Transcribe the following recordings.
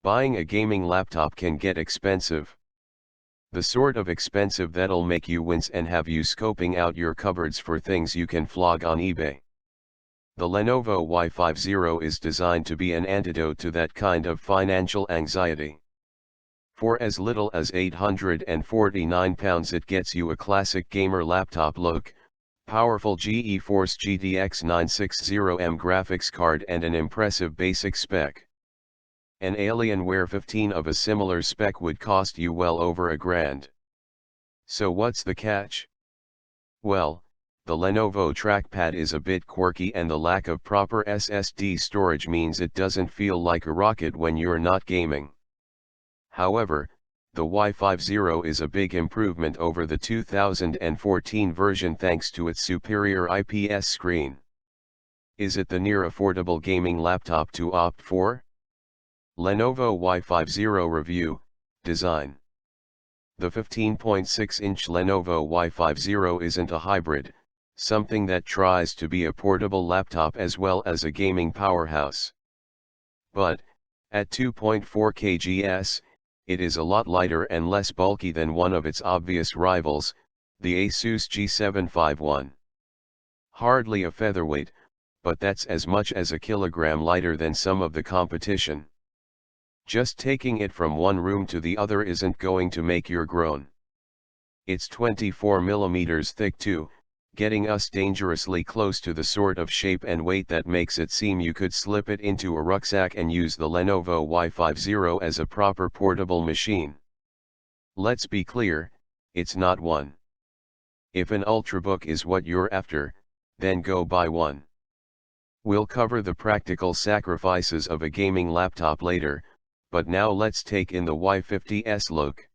Buying a gaming laptop can get expensive. The sort of expensive that'll make you wince and have you scoping out your cupboards for things you can flog on eBay. The Lenovo Y50 is designed to be an antidote to that kind of financial anxiety. For as little as £849 it gets you a classic gamer laptop look, powerful GeForce GTX 960M graphics card and an impressive basic spec. An Alienware 15 of a similar spec would cost you well over £1,000. So what's the catch? Well, the Lenovo trackpad is a bit quirky and the lack of proper SSD storage means it doesn't feel like a rocket when you're not gaming. However, the Y50 is a big improvement over the 2014 version thanks to its superior IPS screen. Is it the near affordable gaming laptop to opt for? Lenovo Y50 Review, Design. The 15.6-inch Lenovo Y50 isn't a hybrid, something that tries to be a portable laptop as well as a gaming powerhouse. But, at 2.4 kgs, it is a lot lighter and less bulky than one of its obvious rivals, the Asus G751. Hardly a featherweight, but that's as much as a kilogram lighter than some of the competition. Just taking it from one room to the other isn't going to make your groan. It's 24 mm thick too, getting us dangerously close to the sort of shape and weight that makes it seem you could slip it into a rucksack and use the Lenovo Y50 as a proper portable machine. Let's be clear, it's not one. If an Ultrabook is what you're after, then go buy one. We'll cover the practical sacrifices of a gaming laptop later, but now let's take in the Y50's look.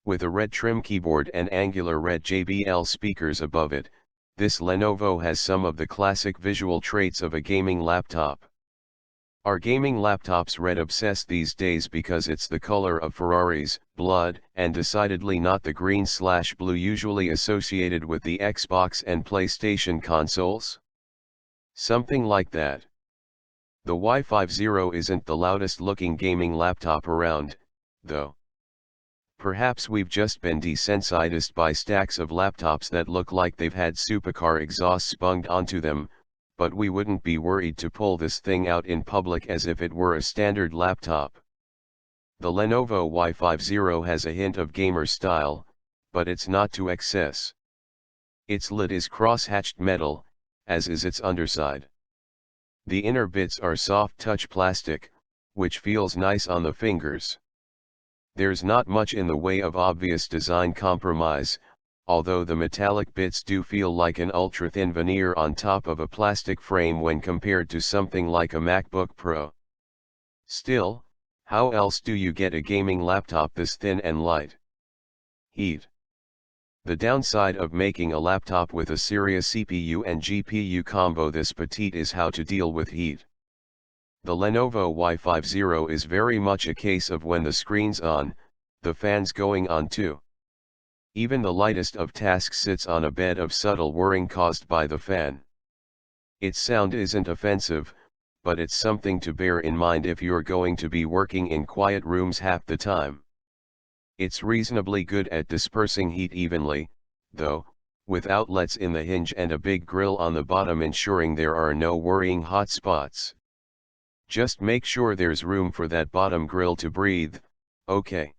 With a red trim keyboard and angular red JBL speakers above it, this Lenovo has some of the classic visual traits of a gaming laptop. Are gaming laptops red obsessed these days because it's the color of Ferraris, blood, and decidedly not the green/blue usually associated with the Xbox and PlayStation consoles? Something like that. The Y50 isn't the loudest looking gaming laptop around, though. Perhaps we've just been desensitized by stacks of laptops that look like they've had supercar exhausts bunged onto them, but we wouldn't be worried to pull this thing out in public as if it were a standard laptop. The Lenovo Y50 has a hint of gamer style, but it's not to excess. Its lid is cross-hatched metal, as is its underside. The inner bits are soft touch plastic, which feels nice on the fingers. There's not much in the way of obvious design compromise, although the metallic bits do feel like an ultra-thin veneer on top of a plastic frame when compared to something like a MacBook Pro. Still, how else do you get a gaming laptop this thin and light? Heat. The downside of making a laptop with a serious CPU and GPU combo this petite is how to deal with heat. The Lenovo Y50 is very much a case of when the screen's on, the fan's going on too. Even the lightest of tasks sits on a bed of subtle whirring caused by the fan. Its sound isn't offensive, but it's something to bear in mind if you're going to be working in quiet rooms half the time. It's reasonably good at dispersing heat evenly, though, with outlets in the hinge and a big grill on the bottom ensuring there are no worrying hot spots. Just make sure there's room for that bottom grill to breathe, okay.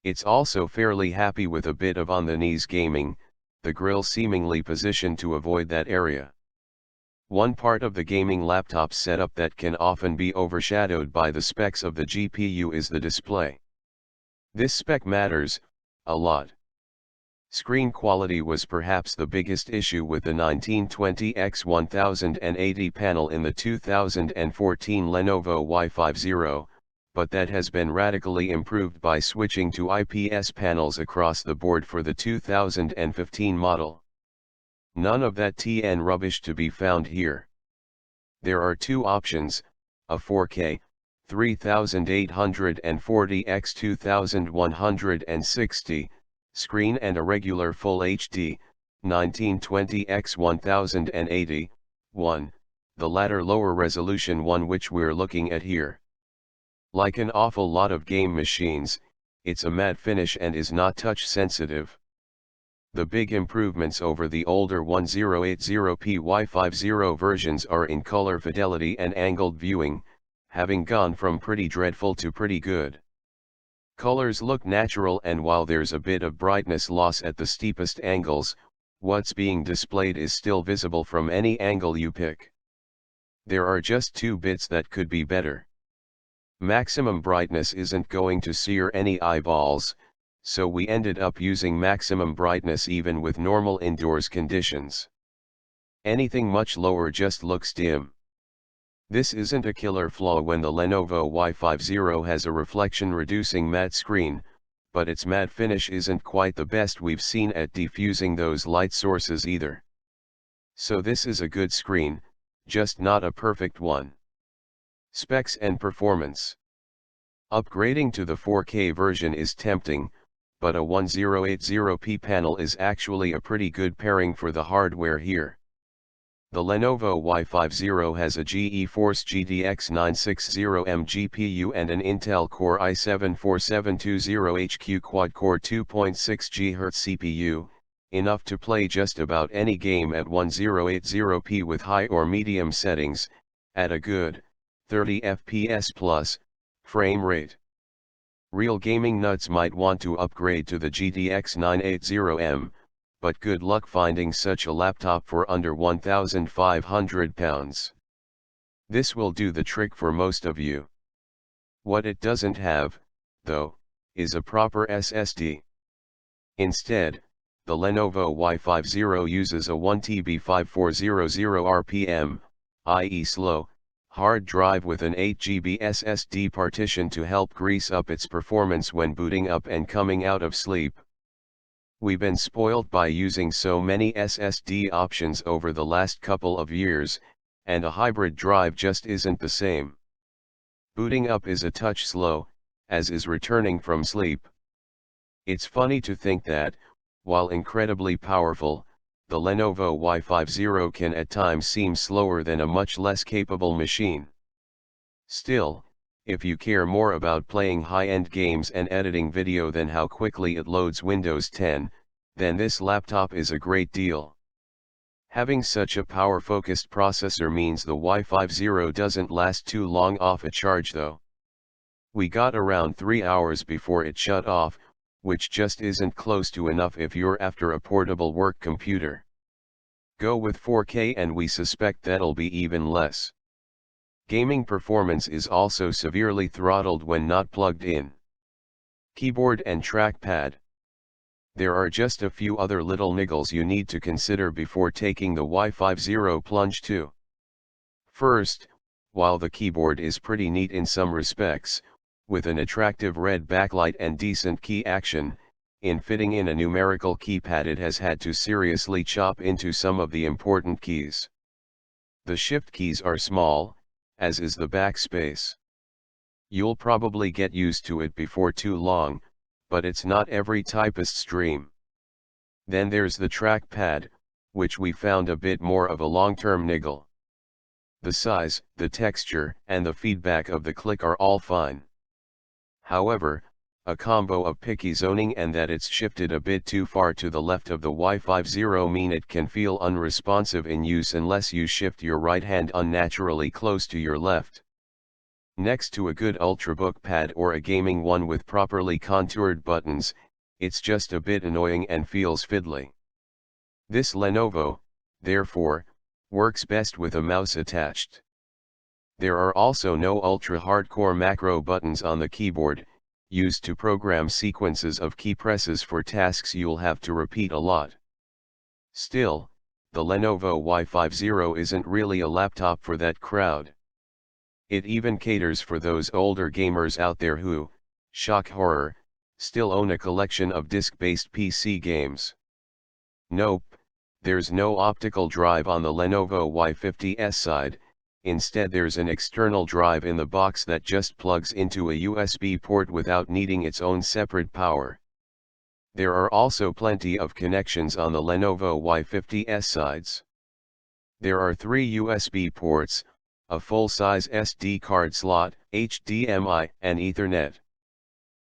It's also fairly happy with a bit of on-the-knees gaming, the grill seemingly positioned to avoid that area. One part of the gaming laptop setup that can often be overshadowed by the specs of the GPU is the display. This spec matters a lot. Screen quality was perhaps the biggest issue with the 1920 x 1080 panel in the 2014 Lenovo Y50, but that has been radically improved by switching to IPS panels across the board for the 2015 model. None of that TN rubbish to be found here. There are two options, a 4K 3840 x 2160 screen and a regular Full HD 1920 x 1080 one, the latter lower resolution one which we're looking at here. Like an awful lot of game machines, it's a matte finish and is not touch sensitive. The big improvements over the older 1080p Y50 versions are in color fidelity and angled viewing, having gone from pretty dreadful to pretty good. Colors look natural, and while there's a bit of brightness loss at the steepest angles, what's being displayed is still visible from any angle you pick. There are just two bits that could be better. Maximum brightness isn't going to sear any eyeballs, so we ended up using maximum brightness even with normal indoors conditions. Anything much lower just looks dim. This isn't a killer flaw when the Lenovo Y50 has a reflection-reducing matte screen, but its matte finish isn't quite the best we've seen at diffusing those light sources either. So this is a good screen, just not a perfect one. Specs and performance. Upgrading to the 4K version is tempting, but a 1080p panel is actually a pretty good pairing for the hardware here. The Lenovo Y50 has a GeForce GTX 960M GPU and an Intel Core i7-4720HQ quad-core 2.6 GHz CPU, enough to play just about any game at 1080p with high or medium settings, at a good 30 FPS plus frame rate. Real gaming nuts might want to upgrade to the GTX 980M, but good luck finding such a laptop for under £1,500. This will do the trick for most of you. What it doesn't have, though, is a proper SSD. Instead, the Lenovo Y50 uses a 1TB 5400 RPM, i.e. slow, hard drive with an 8GB SSD partition to help grease up its performance when booting up and coming out of sleep. We've been spoiled by using so many SSD options over the last couple of years, and a hybrid drive just isn't the same. Booting up is a touch slow, as is returning from sleep. It's funny to think that, while incredibly powerful, the Lenovo Y50 can at times seem slower than a much less capable machine. Still, if you care more about playing high-end games and editing video than how quickly it loads Windows 10, then this laptop is a great deal. Having such a power-focused processor means the Y50 doesn't last too long off a charge though. We got around 3 hours before it shut off, which just isn't close to enough if you're after a portable work computer. Go with 4K and we suspect that'll be even less. Gaming performance is also severely throttled when not plugged in. Keyboard and trackpad. There are just a few other little niggles you need to consider before taking the Y50 plunge too. First, while the keyboard is pretty neat in some respects, with an attractive red backlight and decent key action, in fitting in a numerical keypad it has had to seriously chop into some of the important keys. The shift keys are small, as is the backspace. You'll probably get used to it before too long, but it's not every typist's dream. Then there's the trackpad, which we found a bit more of a long-term niggle. The size, the texture, and the feedback of the click are all fine. However, a combo of picky zoning and that it's shifted a bit too far to the left of the Y50 mean it can feel unresponsive in use unless you shift your right hand unnaturally close to your left. Next to a good Ultrabook pad or a gaming one with properly contoured buttons, it's just a bit annoying and feels fiddly. This Lenovo, therefore, works best with a mouse attached. There are also no ultra-hardcore macro buttons on the keyboard, used to program sequences of key presses for tasks you'll have to repeat a lot. Still, the Lenovo Y50 isn't really a laptop for that crowd. It even caters for those older gamers out there who, shock horror, still own a collection of disk-based PC games. Nope, there's no optical drive on the Lenovo Y50's side. Instead there's an external drive in the box that just plugs into a USB port without needing its own separate power. There are also plenty of connections on the Lenovo Y50's sides. There are 3 USB ports, a full-size SD card slot, HDMI, and Ethernet.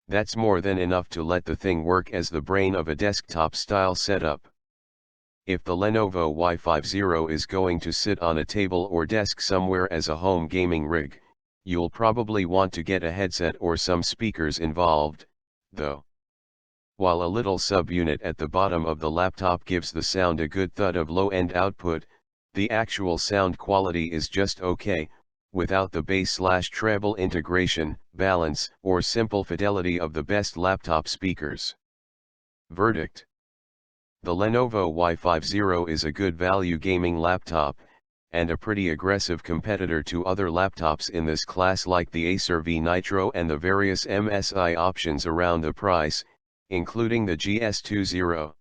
That's more than enough to let the thing work as the brain of a desktop-style setup. If the Lenovo Y50 is going to sit on a table or desk somewhere as a home gaming rig, you'll probably want to get a headset or some speakers involved, though. While a little subunit at the bottom of the laptop gives the sound a good thud of low-end output, the actual sound quality is just okay, without the bass/treble integration, balance, or simple fidelity of the best laptop speakers. Verdict: the Lenovo Y50 is a good value gaming laptop, and a pretty aggressive competitor to other laptops in this class like the Acer V Nitro and the various MSI options around the price, including the GS20.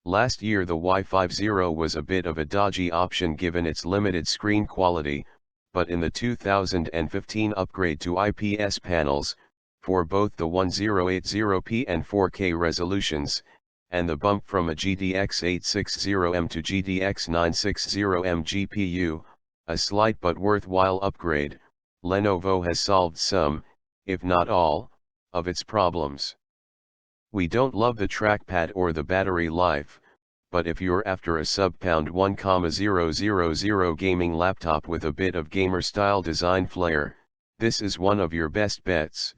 Last year the Y50 was a bit of a dodgy option given its limited screen quality, but in the 2015 upgrade to IPS panels, for both the 1080p and 4K resolutions, and the bump from a GTX 860M to GTX 960M GPU, a slight but worthwhile upgrade, Lenovo has solved some, if not all, of its problems. We don't love the trackpad or the battery life, but if you're after a sub-$1,000 gaming laptop with a bit of gamer-style design flair, this is one of your best bets.